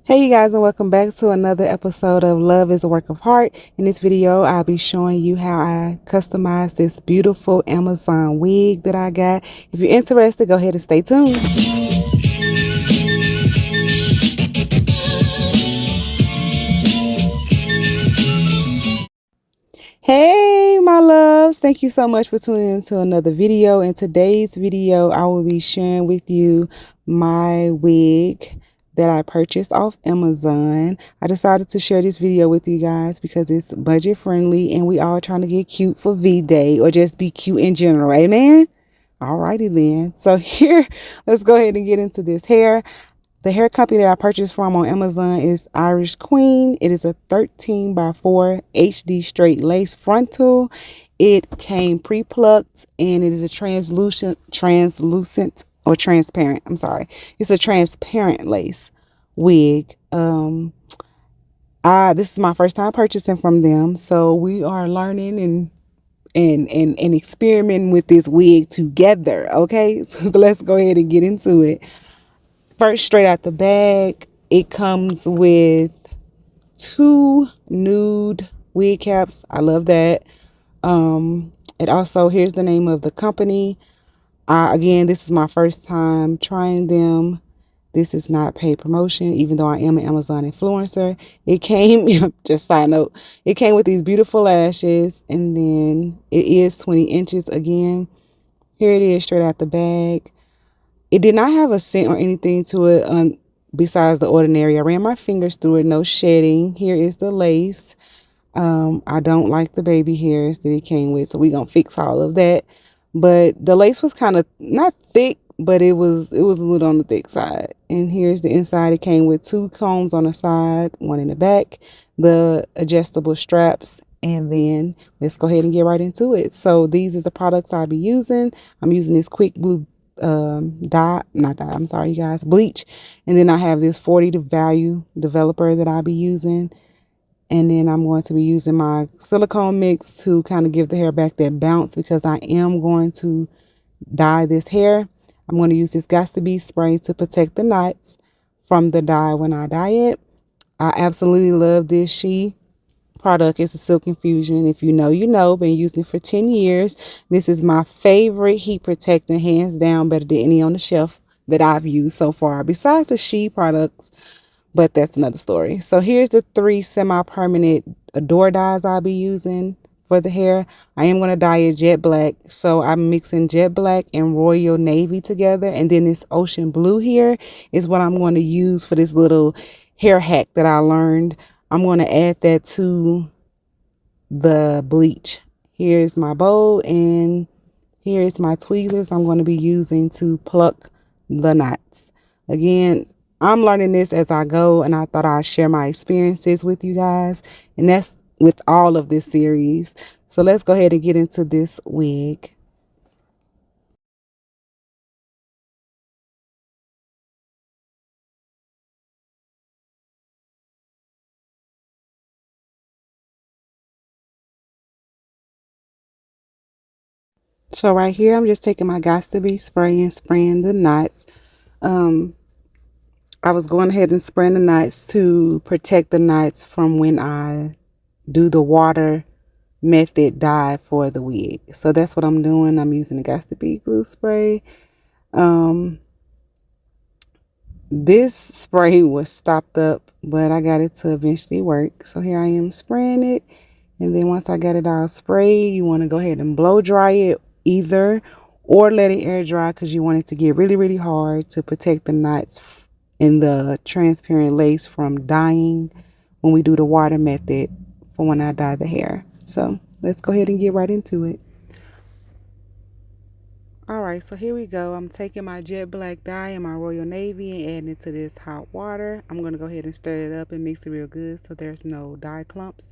Hey you guys, and welcome back to another episode of Love is a Work of Heart. In this video, I'll be showing you how I customized this beautiful Amazon wig that I got. If you're interested, go ahead and stay tuned. Hey my loves, thank you so much for tuning into another video. In today's video, I will be sharing with you my wig that I purchased off Amazon. I decided to share this video with you guys because it's budget friendly and we all trying to get cute for V-Day or just be cute in general. Amen. Alrighty then. So here, let's go ahead and get into this hair. The hair company that I purchased from on Amazon is Irish Queen. It is a 13 by 4 HD straight lace frontal. It came pre-plucked and it is a translucent or transparent. I'm sorry. It's a transparent lace wig. This is my first time purchasing from them, so we are learning and experimenting with this wig together. Okay, so let's go ahead and get into it. First, straight out the bag, it comes with two nude wig caps. I love that. It also, here's the name of the company. Again, this is my first time trying them. This is not paid promotion, even though I am an Amazon influencer. It came, just side note, it came with these beautiful lashes, and then it is 20 inches again. Here it is straight out the bag. It did not have a scent or anything to it besides the ordinary. I ran my fingers through it, no shedding. Here is the lace. I don't like the baby hairs that it came with, so we're gonna fix all of that. But the lace was kind of not thick, but it was a little on the thick side. And here's the inside. It came with two combs on the side, one in the back, the adjustable straps, and then let's go ahead and get right into it. So these are the products I'll be using. I'm using this quick blue you guys, bleach. And then I have this 40 to value developer that I'll be using. And then I'm going to be using my silicone mix to kind of give the hair back that bounce because I am going to dye this hair. I'm going to use this Got to Be spray to protect the knots from the dye when I dye it. I absolutely love this product. Is a silk infusion. If you know, you know. Been using it for 10 years. This is my favorite heat protectant, hands down, better than any on the shelf that I've used so far, besides the She products, but that's another story. So here's the three semi-permanent door dyes I'll be using for the hair. I am going to dye it jet black, so I'm mixing jet black and royal navy together, and then this ocean blue here is what I'm going to use for this little hair hack that I learned. I'm going to add that to the bleach. Here's my bowl, and here's my tweezers I'm going to be using to pluck the knots. Again, I'm learning this as I go, and I thought I'd share my experiences with you guys, and that's with all of this series. So let's go ahead and get into this wig. So right here, I'm just taking my Got to Be spray and spraying the knots. Um, I was going ahead and spraying the knots to protect the knots from when I do the water method dye for the wig. So that's what I'm doing. I'm using the Got to Be glue spray. This spray was stopped up, but I got it to eventually work. So here I am spraying it. And then once I got it all sprayed, you want to go ahead and blow dry it either or let it air dry because you want it to get really, really hard to protect the knots in the transparent lace from dyeing when we do the water method for when I dye the hair. So let's go ahead and get right into it. All right, so here we go. I'm taking my jet black dye and my royal navy and adding it to this hot water. I'm going to go ahead and stir it up and mix it real good so there's no dye clumps.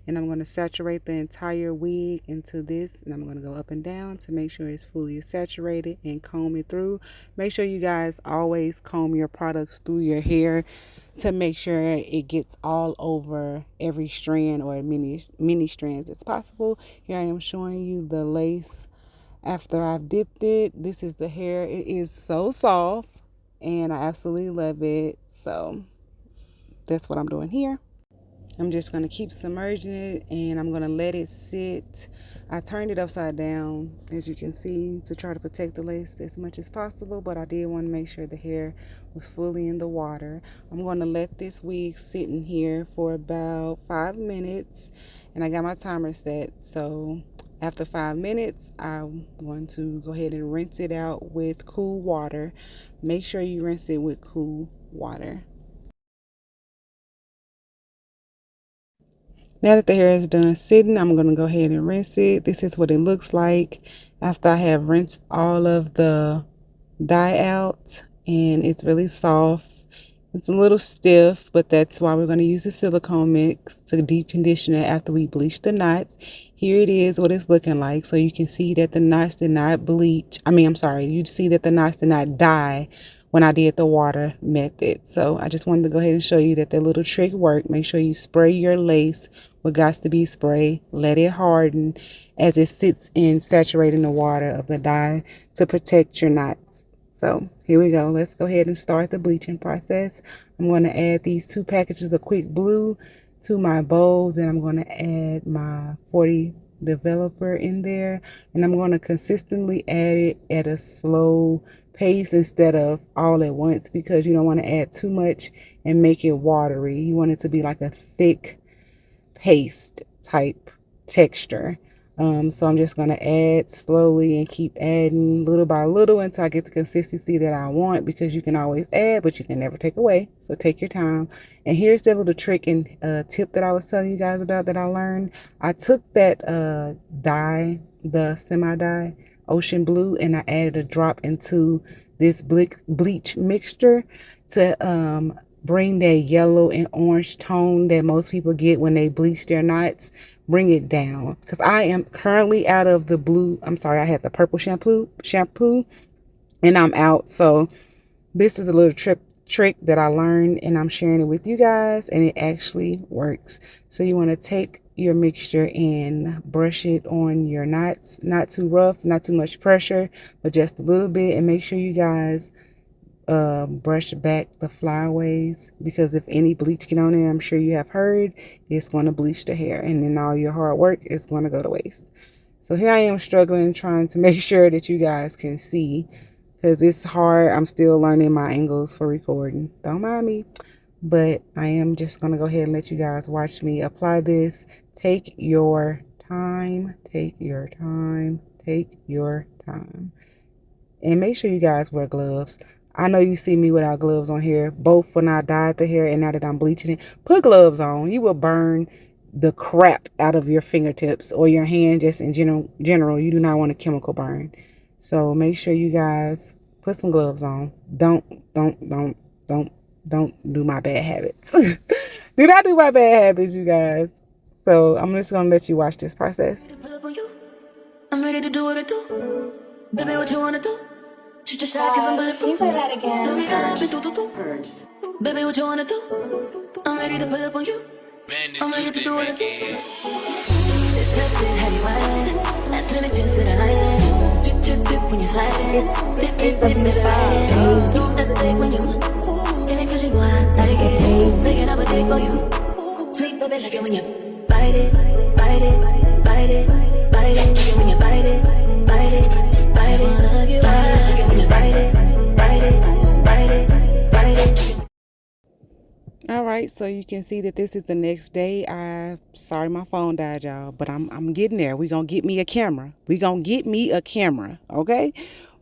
And I'm going to saturate the entire wig into this, and I'm going to go up and down to make sure it's fully saturated and comb it through. Make sure you guys always comb your products through your hair to make sure it gets all over every strand or many strands as possible. Here I am showing you the lace after I've dipped it. This is the hair. It is so soft and I absolutely love it. So that's what I'm doing here. I'm just going to keep submerging it, and I'm going to let it sit. I turned it upside down, as you can see, to try to protect the lace as much as possible, but I did want to make sure the hair was fully in the water. I'm going to let this wig sit in here for about 5 minutes, and I got my timer set. So after 5 minutes, I'm going to go ahead and rinse it out with cool water. Make sure you rinse it with cool water. Now that the hair is done sitting, I'm going to go ahead and rinse it. This is what it looks like after I have rinsed all of the dye out, and it's really soft. It's a little stiff, but that's why we're going to use the silicone mix to deep condition it after we bleach the knots. Here it is, what it's looking like. So you can see that the knots did not bleach. You see that the knots did not dye when I did the water method. So I just wanted to go ahead and show you that little trick worked. Make sure you spray your lace with got to be spray. Let it harden as it sits in saturating the water of the dye to protect your knots. So here we go. Let's go ahead and start the bleaching process. I'm going to add these 2 packages of Quick Blue to my bowl. Then I'm going to add my 40 developer in there, and I'm going to consistently add it at a slow pace instead of all at once, because you don't want to add too much and make it watery. You want it to be like a thick paste type texture. So I'm just going to add slowly and keep adding little by little until I get the consistency that I want, because you can always add, but you can never take away. So take your time. And here's that little trick and tip that I was telling you guys about that I learned. I took that dye, the semi-dye ocean blue, and I added a drop into this bleach mixture to bring that yellow and orange tone that most people get when they bleach their knots. Bring it down, because I am currently out of the blue. I had the purple shampoo and I'm out. So this is a little trick that I learned, and I'm sharing it with you guys, and it actually works. So you want to take your mixture and brush it on your knots, not too rough, not too much pressure, but just a little bit. And make sure you guys brush back the flyaways, because if any bleach get on there, I'm sure you have heard, it's going to bleach the hair, and then all your hard work is going to go to waste. So here I am struggling, trying to make sure that you guys can see, because it's hard. I'm still learning my angles for recording. Don't mind me. But I am just going to go ahead and let you guys watch me apply this. Take your time. Take your time. Take your time. And make sure you guys wear gloves. I know you see me without gloves on here, both when I dyed the hair and now that I'm bleaching it. Put gloves on. You will burn the crap out of your fingertips or your hand, just in general. You do not want a chemical burn. So make sure you guys put some gloves on. Don't do my bad habits. Do not do my bad habits, you guys. So I'm just going to let you watch this process. I'm ready to do what I do. Baby, what you want to do? Shoot your shot, cause I'm bulletproof. Can you play that again? Baby, what you wanna do? I'm ready to pull up on you. I'm ready to do what I do. This touch it, heavy wine. Last minute pills to the island. Drip, drip, drip when you're sliding. Dip, dip, dip, dip, riding. Don't hesitate when you feel it, cause you want that again. Making up a day for you. Sweet baby, like it when you bite it, bite it, bite it, bite it. Like it when you bite it, bite it, bite it. Wanna give like it when you bite it, bite it, bite it, bite it. All right, so you can see that this is the next day. Sorry my phone died, y'all, but I'm getting there. We gonna get me a camera. Okay?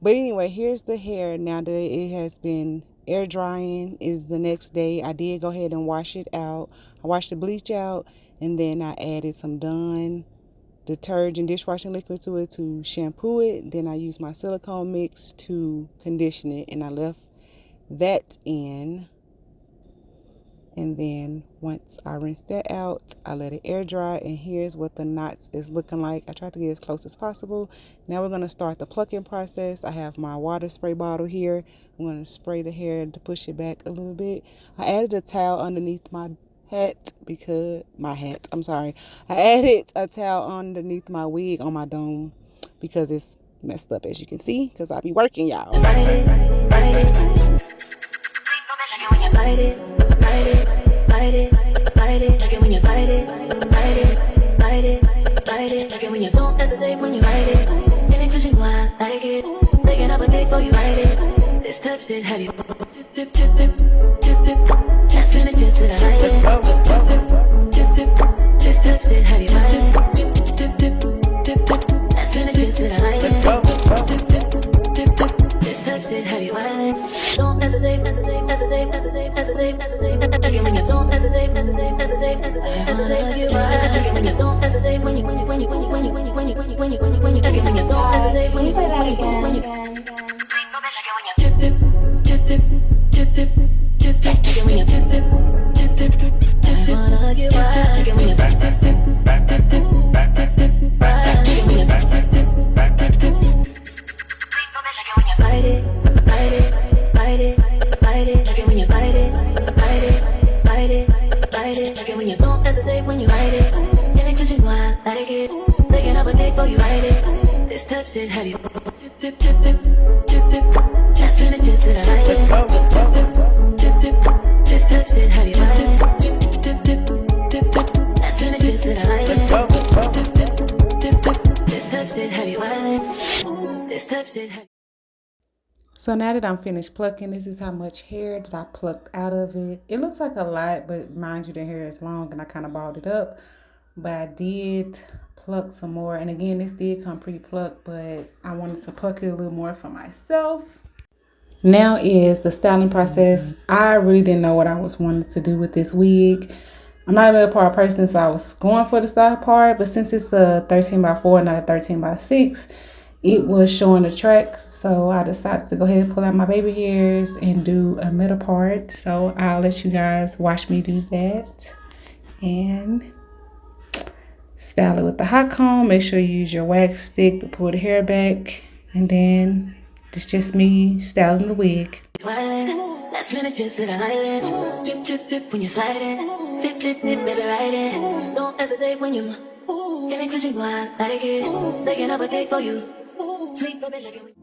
But anyway, here's the hair now that it has been air drying. Is the next day. I did go ahead and wash it out. I washed the bleach out, and then I added some Dawn detergent dishwashing liquid to it to shampoo it. Then I used my silicone mix to condition it, and I left that in. And then once I rinse that out, I let it air dry, and here's what the knots is looking like. I tried to get as close as possible. Now we're going to start the plucking process. I have my water spray bottle here. I'm going to spray the hair to push it back a little bit. I added a towel underneath my hat I added a towel underneath my wig on my dome because it's messed up, as you can see, because I be working, y'all. touch it, have you? Dip, dip, dip, dip, dip, dip. Last minute trips to the island. Dip, dip, dip, dip. Just touch it, have you? Dip, dip, dip, dip, dip. Last minute trips to the island. Dip, dip, dip, dip. Just touch it, have you? Don't hesitate, hesitate, hesitate, hesitate, hesitate, hesitate. Again, when you don't hesitate, hesitate, hesitate, hesitate, hesitate. Again, when you don't hesitate, when you again, when you don't hesitate, when you drip dip, drip dip, drip dip, drip dip. Again, when you drip dip, drip dip, drip dip. I wanna get wild. Again, when you drip dip, drip dip, drip dip. Again, when you drip dip, drip dip. Bite it, bite it, bite it, bite it. Again, when you bite it, bite it, bite it, bite it. Again, when you don't hesitate, when you bite it. And it cause you wild, let it get. Making up a day for you, bite it. This touch it, have you? Drip dip, drip dip, drip dip. Last minute trips to the island. Drip dip, drip dip. Just touch it, have you? Dip, dip, dip, dip, dip. Last minute trips to the island. Dip, dip, dip, dip. This touch it, have you? This touch it, have you? So now that I'm finished plucking, this is how much hair that I plucked out of it. It looks like a lot, but mind you, the hair is long and I kind of balled it up. But I did pluck some more. And again, this did come pre-plucked, but I wanted to pluck it a little more for myself. Now is the styling process. I really didn't know what I was wanting to do with this wig. I'm not a middle part person, so I was going for the side part. But since it's a 13x4, not a 13x6, it was showing the tracks, so I decided to go ahead and pull out my baby hairs and do a middle part. So I'll let you guys watch me do that and style it with the hot comb. Make sure you use your wax stick to pull the hair back, and then it's just me styling the wig. Last minute trips to the islands. Drip, drip, drip when you slide in. Dip, dip, dip, baby, ride in. Don't hesitate when you get it cause you wild, let it get. Making up a day for you. Sweet baby, like it.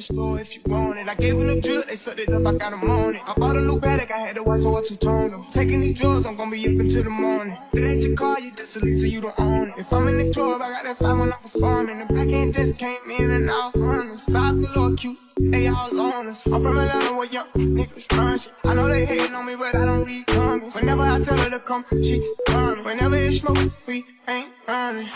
store if you want it. I gave them the drill, they sucked it up, I got them on it. I bought a new paddock, I had to watch so I two-tone them. Taking these drugs, I'm gonna be up until the morning. It ain't your car, you just a lease, so you don't own it. If I'm in the club, I got that 5 when I'm performing. The back end just came in and out, honest. Vibes galore, cute. They all on us. I'm from Atlanta where young niggas run shit. I know they hating on me, but I don't read comments. Whenever I tell her to come, she coming. Whenever it's smoke, we ain't running.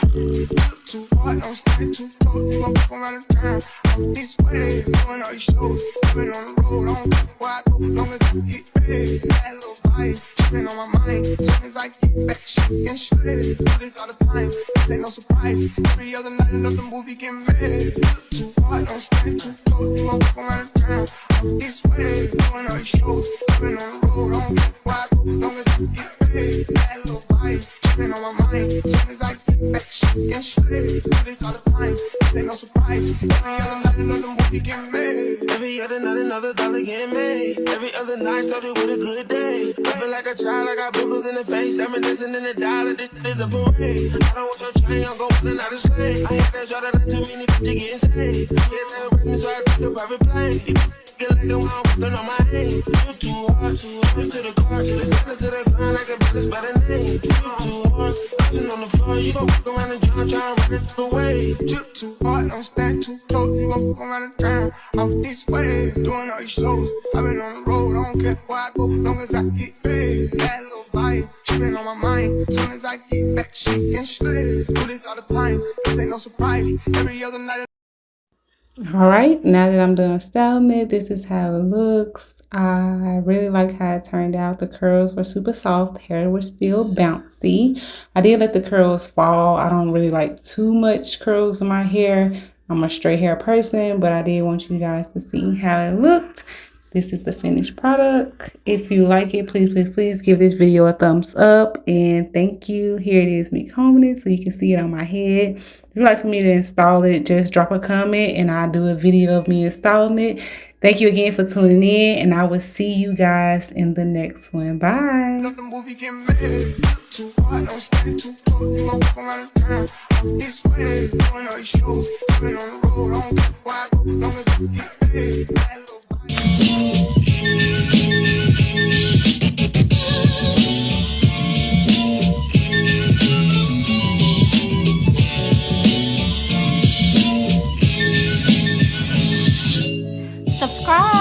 Too hard, don't stay too close. You gon' fuck around the town. I'm this way, doing all these shows. I've been on the road, I don't care where I go, long as I get paid. That little vibe, tripping on my mind. Soon as I get back, shit and shit. Do this all the time, this ain't no surprise. Every other night, another movie get made. Too hard, don't stay too close. You gon' fuck around the town. I'm this way, doing all these shows. I've been on the road, I don't care where I go, long as I get paid. That little vibe, tripping on my mind. Soon as I get back, shit and shit. Do this all the time, this ain't no surprise. Every other night, another movie get made. Every other night, another dollar getting made. Every other night started with a good day. I feel like a child, I got boogers in the face. I'm dancing in the dollar, this is a parade. I don't want your chain, I'm gon' put another slave. I hate that shot, that too many bitches getting saved. Yes, I'm breaking, so I took a private plane. Get like I'm walking on my aim. You too hard to the car. Let's send it to the ground like a better better name. You too hard, touching on the floor. You gon' walk around and try and run it away. Drip too hard, don't stand too close. You gon' fuck around and drown off this way. Doing all these shows, I've been on the road. I don't care where I go, long as I get paid. That little vibe, tripping on my mind. Soon as I get back, shit and shit. Do this all the time, this ain't no surprise. Every other night. All right, now that I'm done styling it, this is how it looks. I really like how it turned out. The curls were super soft, hair was still bouncy. I did let the curls fall. I don't really like too much curls in my hair. I'm a straight hair person, but I did want you guys to see how it looked. This is the finished product. If you like it, please give this video a thumbs up. And thank you. Here it is, me combing it so you can see it on my head. If you'd like for me to install it, just drop a comment and I'll do a video of me installing it. Thank you again for tuning in, and I will see you guys in the next one. Bye. Too hard, don't stay too close. You gon' fuck around the town. I'm this way, doing all these shows. I've been on the road, I don't care where I go, long as I get paid. That little Subscribe.